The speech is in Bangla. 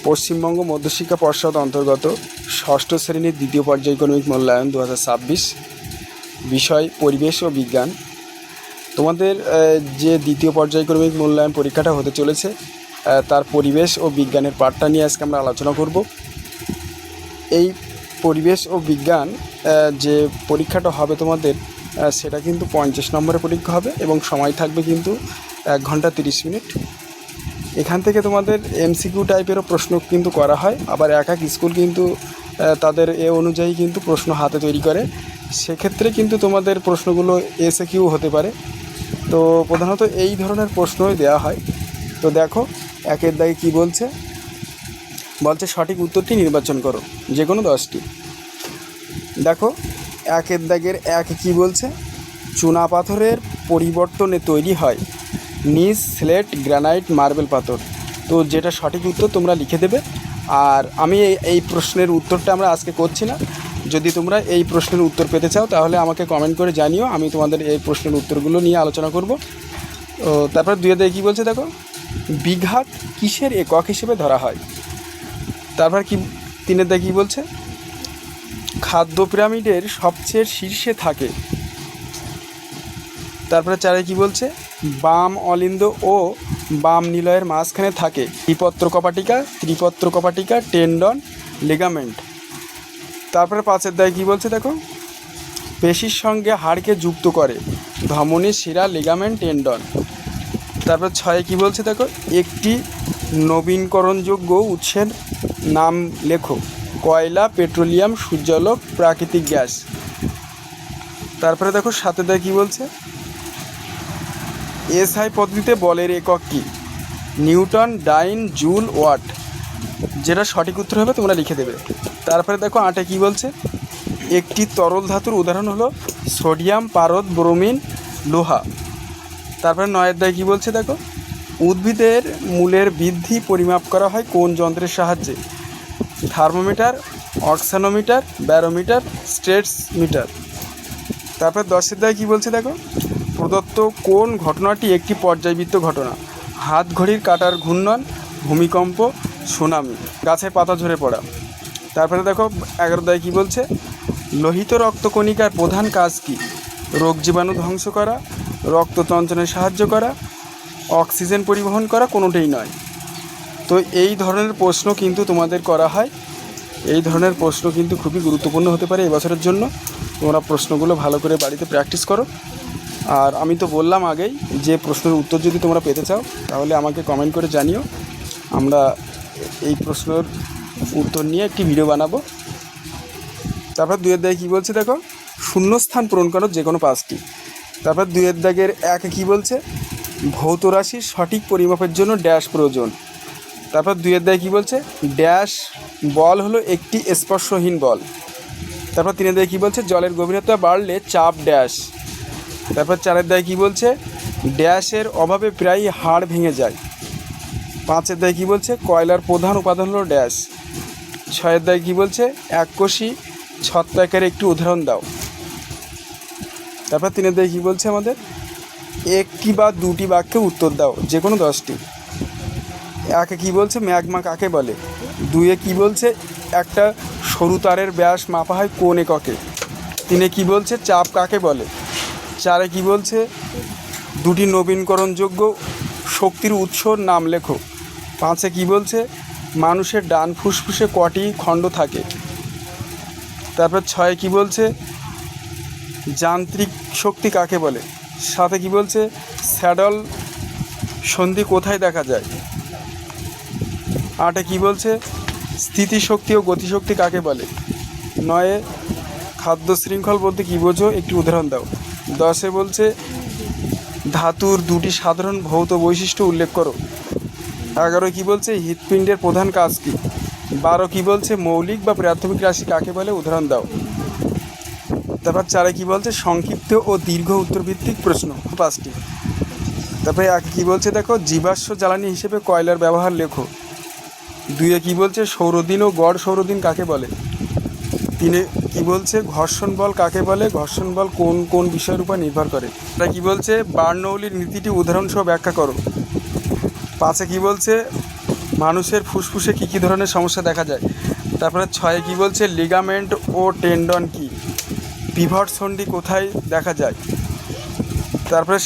পশ্চিমবঙ্গ মধ্যশিক্ষা পর্ষদ অন্তর্গত ষষ্ঠ শ্রেণীর দ্বিতীয় পর্যায়ক্রমিক মূল্যায়ন 2026, বিষয় পরিবেশ ও বিজ্ঞান। তোমাদের যে দ্বিতীয় পর্যায়ক্রমিক মূল্যায়ন পরীক্ষাটা হতে চলেছে তার পরিবেশ ও বিজ্ঞানের পার্টটা নিয়ে আজকে আমরা আলোচনা করব। এই পরিবেশ ও বিজ্ঞান যে পরীক্ষাটা হবে তোমাদের, সেটা কিন্তু 50 নম্বরের পরীক্ষা হবে এবং সময় থাকবে কিন্তু 1 ঘন্টা 30 মিনিট। এখান থেকে তোমাদের এমসিকিউ টাইপেরও প্রশ্ন কিন্তু করা হয়, আবার এক স্কুল কিন্তু তাদের এ অনুযায়ী কিন্তু প্রশ্ন হাতে তৈরি করে। সেক্ষেত্রে কিন্তু তোমাদের প্রশ্নগুলো এসএকিউ হতে পারে। তো প্রধানত এই ধরনের প্রশ্নই দেওয়া হয়। তো দেখো একের দাগে কী বলছে, সঠিক উত্তরটি নির্বাচন করো, যে কোনো 10টি। দেখো একের দাগের এক কী বলছে, চুনা পাথরের পরিবর্তনে তৈরি হয় নিজ স্লেট, গ্রানাইট, মার্বেল পাথর। তো যেটা সঠিক উত্তর তোমরা লিখে দেবে। আর আমি এই প্রশ্নের উত্তরটা আমরা আজকে করছি না। যদি তোমরা এই প্রশ্নের উত্তর পেতে চাও তাহলে আমাকে কমেন্ট করে জানিও, আমি তোমাদের এই প্রশ্নের উত্তরগুলো নিয়ে আলোচনা করব। তারপর 2 দাগে কী বলছে দেখো, বিঘা কিসের একক হিসেবে ধরা হয়। তারপর 3 দাগে কী বলছে, খাদ্য পিরামিডের সবচেয়ে শীর্ষে থাকে। তারপরে 4 কী বলছে, বাম অলিন্দ ও বাম নিলয়ের মাঝখানে থাকে দ্বিপত্র কপাটিকা, ত্রিপত্র কপাটিকা, টেন্ডন, লিগামেন্ট। তারপরে 5 দাগে কী বলছে দেখো, পেশির সঙ্গে হাড়কে যুক্ত করে ধমনী, শিরা, লিগামেন্ট, টেন্ডন। তারপর 6 কী বলছে দেখো, একটি নবীনকরণযোগ্য উৎসের নাম লেখো। কয়লা, পেট্রোলিয়াম, সূর্যালোক, প্রাকৃতিক গ্যাস। তারপরে দেখো 7 দাগে কী বলছে, এসআই পদ্ধতিতে বলের একক কী। নিউটন, ডাইন, জুল, ওয়াট। যেটা সঠিক উত্তর হবে তোমরা লিখে দেবে। তারপরে দেখো 8 কী বলছে, একটি তরল ধাতুর উদাহরণ হলো সোডিয়াম, পারদ, ব্রোমিন, লোহা। তারপরে 9 দাগে কী বলছে দেখো, উদ্ভিদের মূলের বৃদ্ধি পরিমাপ করা হয় কোন যন্ত্রের সাহায্যে। থার্মোমিটার, অক্সানোমিটার, ব্যারোমিটার, স্ট্রেটস মিটার। তারপর 10 দাগে কী বলছে দেখো, প্রদত্ত কোন ঘটনাটি একটি পর্যায়বৃত্ত ঘটনা। হাত ঘড়ির কাঁটার ঘূর্ণন, ভূমিকম্প, সুনামি, গাছের পাতা ঝরে পড়া। তারপরে দেখো 11 দাগে কী বলছে, লোহিত রক্তকণিকার প্রধান কাজ কী। রোগ জীবাণু ধ্বংস করা, রক্ত চঞ্চনে সাহায্য করা, অক্সিজেন পরিবহন করা, কোনোটাই নয়। তো এই ধরনের প্রশ্ন কিন্তু তোমাদের করা হয়। এই ধরনের প্রশ্ন কিন্তু খুবই গুরুত্বপূর্ণ হতে পারে এবছরের জন্য। তোমরা প্রশ্নগুলো ভালো করে বাড়িতে প্র্যাকটিস করো। আর আমি তো বললাম আগেই যে প্রশ্নের উত্তর যদি তোমরা পেতে চাও তাহলে আমাকে কমেন্ট করে জানিও, আমরা এই প্রশ্নের উত্তর নিয়ে একটি ভিডিও বানাবো। তারপর 2 দাগে কী বলছে দেখো, শূন্যস্থান পূরণ করো যে কোনো 5টি। তারপর 2 দাগের 1 কী বলছে, ভৌত রাশির সঠিক পরিমাপের জন্য ড্যাশ প্রয়োজন। তারপর 2 দাগে কী বলছে, ড্যাশ বল হলো একটি স্পর্শহীন বল। তারপর 3 দাগে কী বলছে, জলের গভীরতা বাড়লে চাপ ড্যাশ। তারপর 4 দাগে কী বলছে, ড্যাশের অভাবে প্রায়ই হাড় ভেঙে যায়। 5 দাগে কী বলছে, কয়লার প্রধান উপাদান হলো ড্যাশ। 6 দাগে কী বলছে, এককোষী ছত্রাকের একটি উদাহরণ দাও। তারপর 3 দাগে কী বলছে আমাদের, একটি বা দুটি বাক্যে উত্তর দাও, যে কোনো 10টি। 1 কী বলছে, ম্যাগমা কাকে বলে। 2 কী বলছে, একটা সরু তারের ব্যাস মাপা হয় কোন এককে। 3 কী বলছে, চাপ কাকে বলে। 4 কী বলছে, দুটি নবীনকরণযোগ্য শক্তির উৎসর নাম লেখো। 5 কী বলছে, মানুষের ডান ফুসফুসে কটি খণ্ড থাকে। তারপর 6 কী বলছে, যান্ত্রিক শক্তি কাকে বলে। 7 কী বলছে, স্যাডল সন্ধি কোথায় দেখা যায়। 8 কী বলছে, স্থিতিশক্তি ও গতিশক্তি কাকে বলে। 9 খাদ্য শৃঙ্খল বলতে কী বোঝো, একটি উদাহরণ দাও। 10 বলছে, ধাতুর দুটি সাধারণ ভৌত বৈশিষ্ট্য উল্লেখ করো। 11 কী বলছে, হৃৎপিণ্ডের প্রধান কাজ কী। 12 কী বলছে, মৌলিক বা প্রাথমিক রাশি কাকে বলে, উদাহরণ দাও। তারপর 4 কী বলছে, সংক্ষিপ্ত ও দীর্ঘ উত্তরভিত্তিক প্রশ্ন 5টি। তারপরে 1 কী বলছে দেখো, জীবাশ্ম জ্বালানি হিসেবে কয়লার ব্যবহার লেখো। 2 কী বলছে, সৌরদিন ও গড় সৌরদিন কাকে বলে। 3 কী বলছে, ঘর্ষণ বল কাকে বলে, ঘর্ষণ বল কোন কোন বিষয়ের উপর নির্ভর করে। এটা কী বলছে, বার্নৌলির নীতিটি উদাহরণসহ ব্যাখ্যা করো। 5 কী বলছে, মানুষের ফুসফুসে কী কী ধরনের সমস্যা দেখা যায়? তারপরে 6 কী বলছে, লিগামেন্ট ও টেন্ডন কি? পিভট সন্ধি কোথায় দেখা যায়? তারপরে